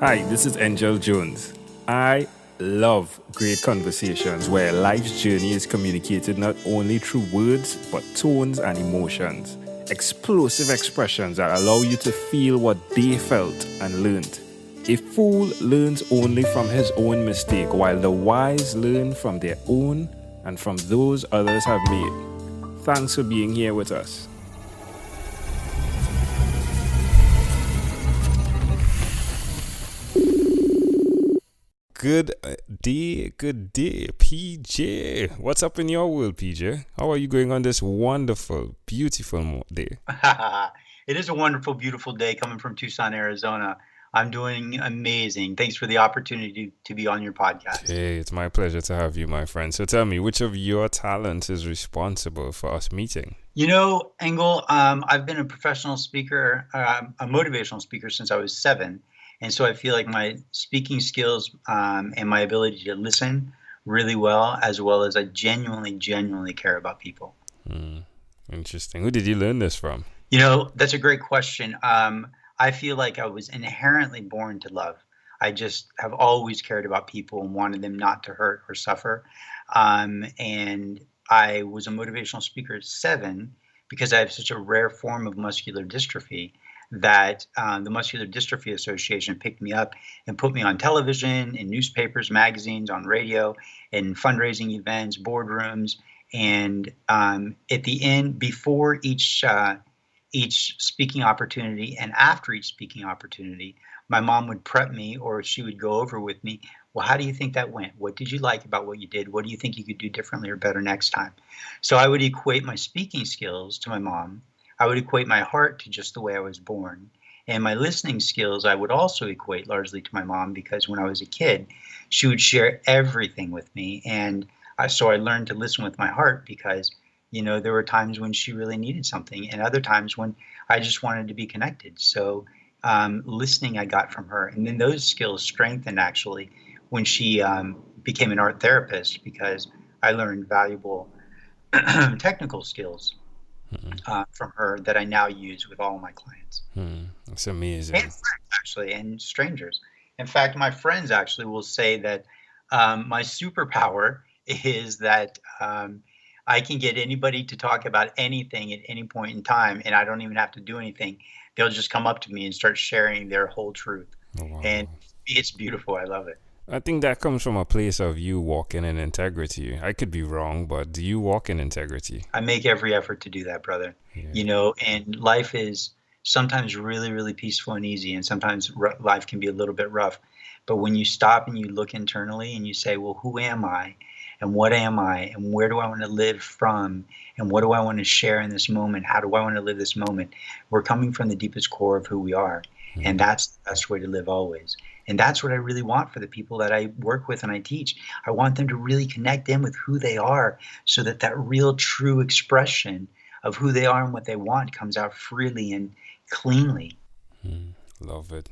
Hi, this is Angel Jones. I love great conversations where life's journey is communicated not only through words, but tones and emotions. Explosive expressions that allow you to feel what they felt and learned. A fool learns only from his own mistake, while the wise learn from their own and from those others have made. Thanks for being here with us. Good day, PJ. What's up in your world, PJ? How are you going on this wonderful, beautiful day? It is a wonderful, beautiful day coming from Tucson, Arizona. I'm doing amazing. Thanks for the opportunity to be on your podcast. Hey, it's my pleasure to have you, my friend. So tell me, which of your talents is responsible for us meeting? Engel, I've been a professional speaker, a motivational speaker since I was 7. And so I feel like my speaking skills and my ability to listen really well as I genuinely care about people. Interesting. Who did you learn this from? That's a great question. I feel like I was inherently born to love. I just have always cared about people and wanted them not to hurt or suffer. And I was a motivational speaker at 7 because I have such a rare form of muscular dystrophy that the Muscular Dystrophy Association picked me up and put me on television, in newspapers, magazines, on radio, in fundraising events, boardrooms. And at the end, before each speaking opportunity and after each speaking opportunity, my mom would prep me, or she would go over with me. Well, how do you think that went? What did you like about what you did? What do you think you could do differently or better next time? So I would equate my speaking skills to my mom. I would equate my heart to just the way I was born. And my listening skills, I would also equate largely to my mom, because when I was a kid, she would share everything with me. And so I learned to listen with my heart because, there were times when she really needed something and other times when I just wanted to be connected. So listening I got from her. And then those skills strengthened actually when she became an art therapist, because I learned valuable technical skills from her that I now use with all of my clients. That's amazing. And friends, actually, and strangers. In fact, my friends actually will say that my superpower is that I can get anybody to talk about anything at any point in time, and I don't even have to do anything. They'll just come up to me and start sharing their whole truth. Wow. And it's beautiful. I love it. I think that comes from a place of you walking in integrity. I could be wrong, but do you walk in integrity? I make every effort to do that, brother. And life is sometimes really, really peaceful and easy, and sometimes life can be a little bit rough. But when you stop and you look internally and you say, well, who am I? And what am I? And where do I want to live from? And what do I want to share in this moment? How do I want to live this moment? We're coming from the deepest core of who we are. And that's the best way to live always. And that's what I really want for the people that I work with and I teach. I want them to really connect in with who they are, so that that real true expression of who they are and what they want comes out freely and cleanly. Love it.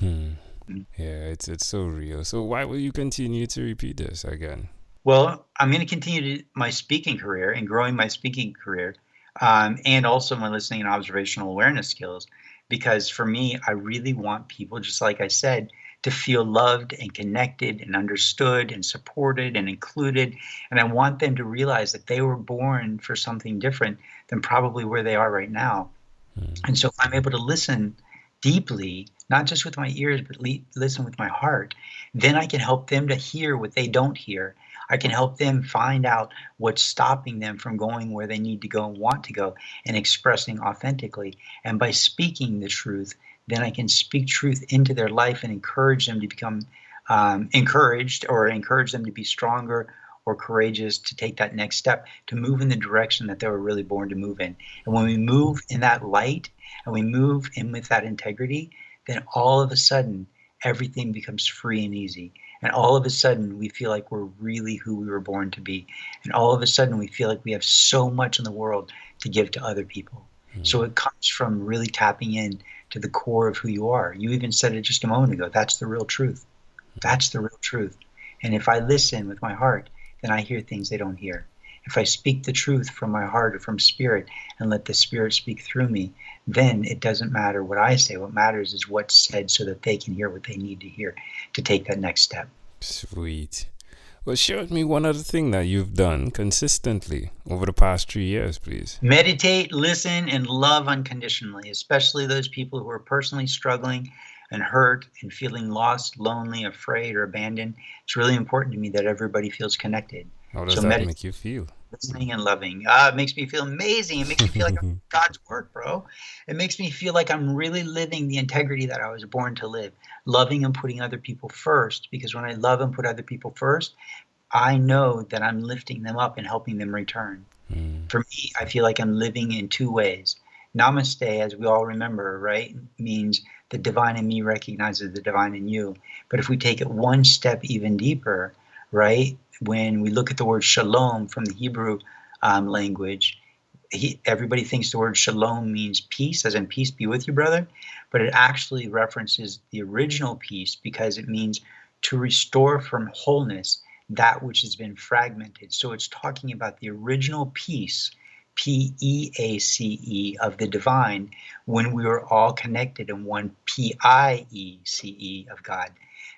Yeah, it's so real. So why will you continue to repeat this again? Well, I'm going to continue my speaking career and growing my speaking career, and also my listening and observational awareness skills. Because for me, I really want people, just like I said, to feel loved and connected and understood and supported and included. And I want them to realize that they were born for something different than probably where they are right now. And so if I'm able to listen deeply, not just with my ears, but listen with my heart, then I can help them to hear what they don't hear. I can help them find out what's stopping them from going where they need to go and want to go and expressing authentically. And by speaking the truth, then I can speak truth into their life and encourage them to become encouraged, or encourage them to be stronger or courageous, to take that next step, to move in the direction that they were really born to move in. And when we move in that light and we move in with that integrity, then all of a sudden, everything becomes free and easy. And all of a sudden, we feel like we're really who we were born to be. And all of a sudden, we feel like we have so much in the world to give to other people. So it comes from really tapping in to the core of who you are. You even said it just a moment ago. That's the real truth. That's the real truth. And if I listen with my heart, then I hear things they don't hear. If I speak the truth from my heart or from spirit and let the spirit speak through me, then it doesn't matter what I say. What matters is what's said so that they can hear what they need to hear to take that next step. Sweet. Well, share with me one other thing that you've done consistently over the past 3 years, please. Meditate, listen, and love unconditionally, especially those people who are personally struggling and hurt and feeling lost, lonely, afraid, or abandoned. It's really important to me that everybody feels connected. How does that make you feel? Listening and loving. It makes me feel amazing. It makes me feel like I'm God's work, bro. It makes me feel like I'm really living the integrity that I was born to live, loving and putting other people first. Because when I love and put other people first, I know that I'm lifting them up and helping them return. For me, I feel like I'm living in two ways. Namaste, as we all remember, right, means the divine in me recognizes the divine in you. But if we take it one step even deeper, right, when we look at the word shalom from the Hebrew language, everybody thinks the word shalom means peace, as in peace be with you, brother. But it actually references the original peace because it means to restore from wholeness that which has been fragmented. So it's talking about the original peace, P-E-A-C-E, of the divine when we were all connected in one P-I-E-C-E of God.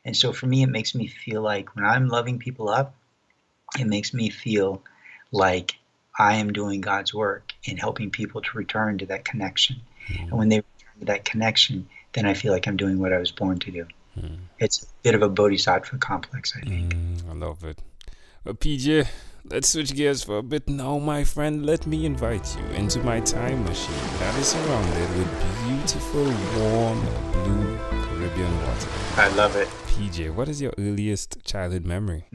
And so for me, it makes me feel like when I'm loving people up, it makes me feel like I am doing God's work in helping people to return to that connection. And when they return to that connection, then I feel like I'm doing what I was born to do. It's a bit of a bodhisattva complex, I think. I love it. Well, PJ, let's switch gears for a bit now, my friend. Let me invite you into my time machine that is surrounded with beautiful, warm, blue Caribbean water. I love it. PJ, what is your earliest childhood memory?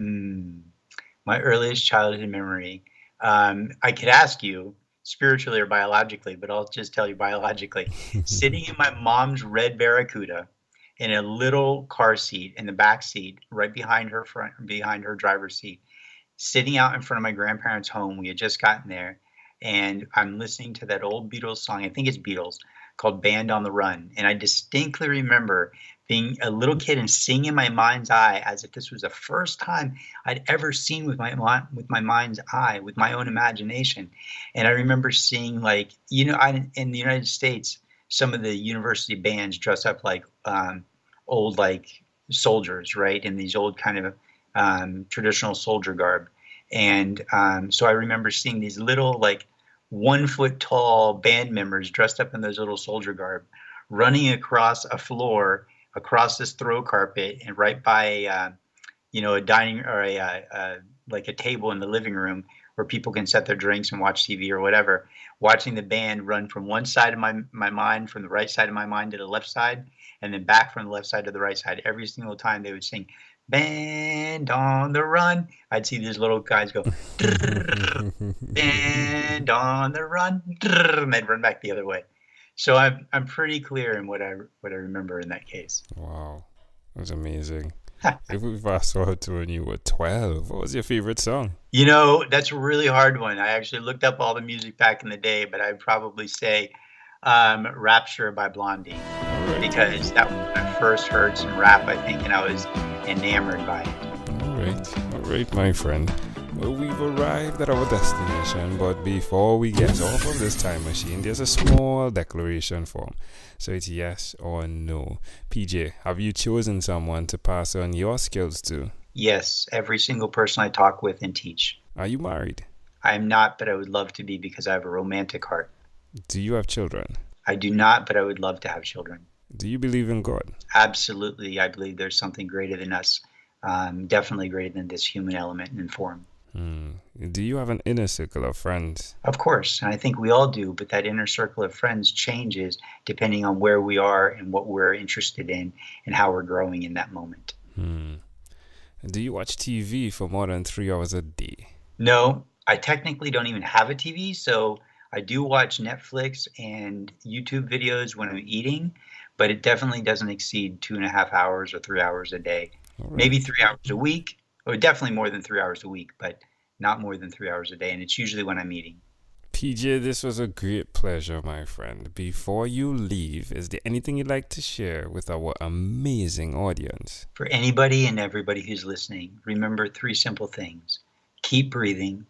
My earliest childhood memory. I could ask you spiritually or biologically, but I'll just tell you biologically. Sitting in my mom's red Barracuda in a little car seat in the back seat, right behind her driver's seat, sitting out in front of my grandparents' home. We had just gotten there, and I'm listening to that old Beatles song. I think it's Beatles, called "Band on the Run." And I distinctly remember being a little kid and seeing in my mind's eye as if this was the first time I'd ever seen with my mind's eye, with my own imagination. And I remember seeing, like, in the United States, some of the university bands dress up like old, like, soldiers, right, in these old kind of traditional soldier garb. And so I remember seeing these little, like, 1 foot tall band members dressed up in those little soldier garb running across a floor, across this throw carpet, and right by a dining or like a table in the living room where people can set their drinks and watch TV or whatever, watching the band run from one side of my mind, from the right side of my mind to the left side, and then back from the left side to the right side. Every single time they would sing "Band on the Run," I'd see these little guys go "Band on the Run," and they'd run back the other way. So I'm pretty clear in what I remember in that case. Wow, that's amazing. If we fast forward to when you were 12, what was your favorite song? That's a really hard one. I actually looked up all the music back in the day, but I'd probably say "Rapture" by Blondie, because that was when I first heard some rap, I think, and I was enamored by it. All right, my friend. Well, we've arrived at our destination, but before we get off of this time machine, there's a small declaration form. So it's yes or no. PJ, have you chosen someone to pass on your skills to? Yes, every single person I talk with and teach. Are you married? I am not, but I would love to be because I have a romantic heart. Do you have children? I do not, but I would love to have children. Do you believe in God? Absolutely. I believe there's something greater than us, definitely greater than this human element and form. Do you have an inner circle of friends? Of course, and I think we all do, but that inner circle of friends changes depending on where we are and what we're interested in and how we're growing in that moment. Do you watch TV for more than 3 hours a day? No, I technically don't even have a TV, so I do watch Netflix and YouTube videos when I'm eating, but it definitely doesn't exceed 2.5 hours or 3 hours a day. Right. Maybe 3 hours a week, or definitely more than 3 hours a week, but not more than 3 hours a day, and it's usually when I'm eating. PJ, this was a great pleasure, my friend. Before you leave, is there anything you'd like to share with our amazing audience? For anybody and everybody who's listening, remember 3 simple things. Keep breathing,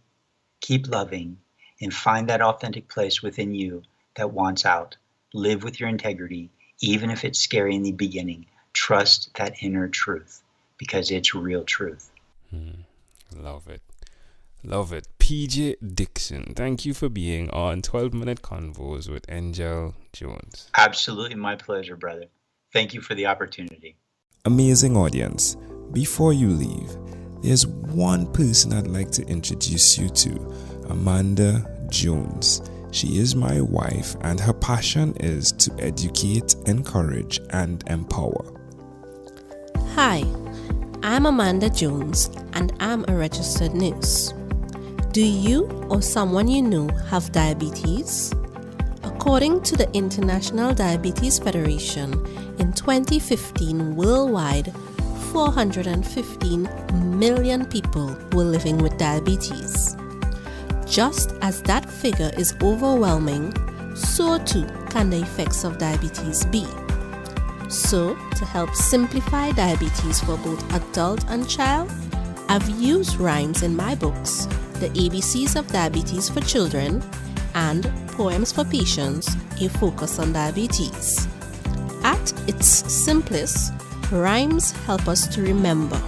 Keep loving and find that authentic place within you that wants out. Live with your integrity, even if it's scary in the beginning. Trust that inner truth because it's real truth. Love it. Love it. PJ Dixon, thank you for being on 12-Minute Convos with Angel Jones. Absolutely my pleasure, brother. Thank you for the opportunity. Amazing audience. Before you leave, there's one person I'd like to introduce you to, Amanda Jones. She is my wife, and her passion is to educate, encourage, and empower. Hi, I'm Amanda Jones, and I'm a registered nurse. Do you or someone you know have diabetes? According to the International Diabetes Federation, in 2015 worldwide, 415 million people were living with diabetes. Just as that figure is overwhelming, so too can the effects of diabetes be. So, to help simplify diabetes for both adult and child, I've used rhymes in my books, The ABCs of Diabetes for Children and Poems for Patients, A Focus on Diabetes. At its simplest, rhymes help us to remember.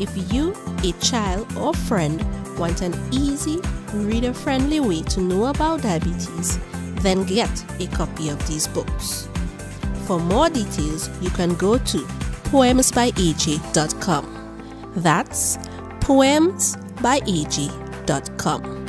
If you, a child or friend, want an easy, reader-friendly way to know about diabetes, then get a copy of these books. For more details, you can go to poemsbyaj.com. That's poemsbyaj.com.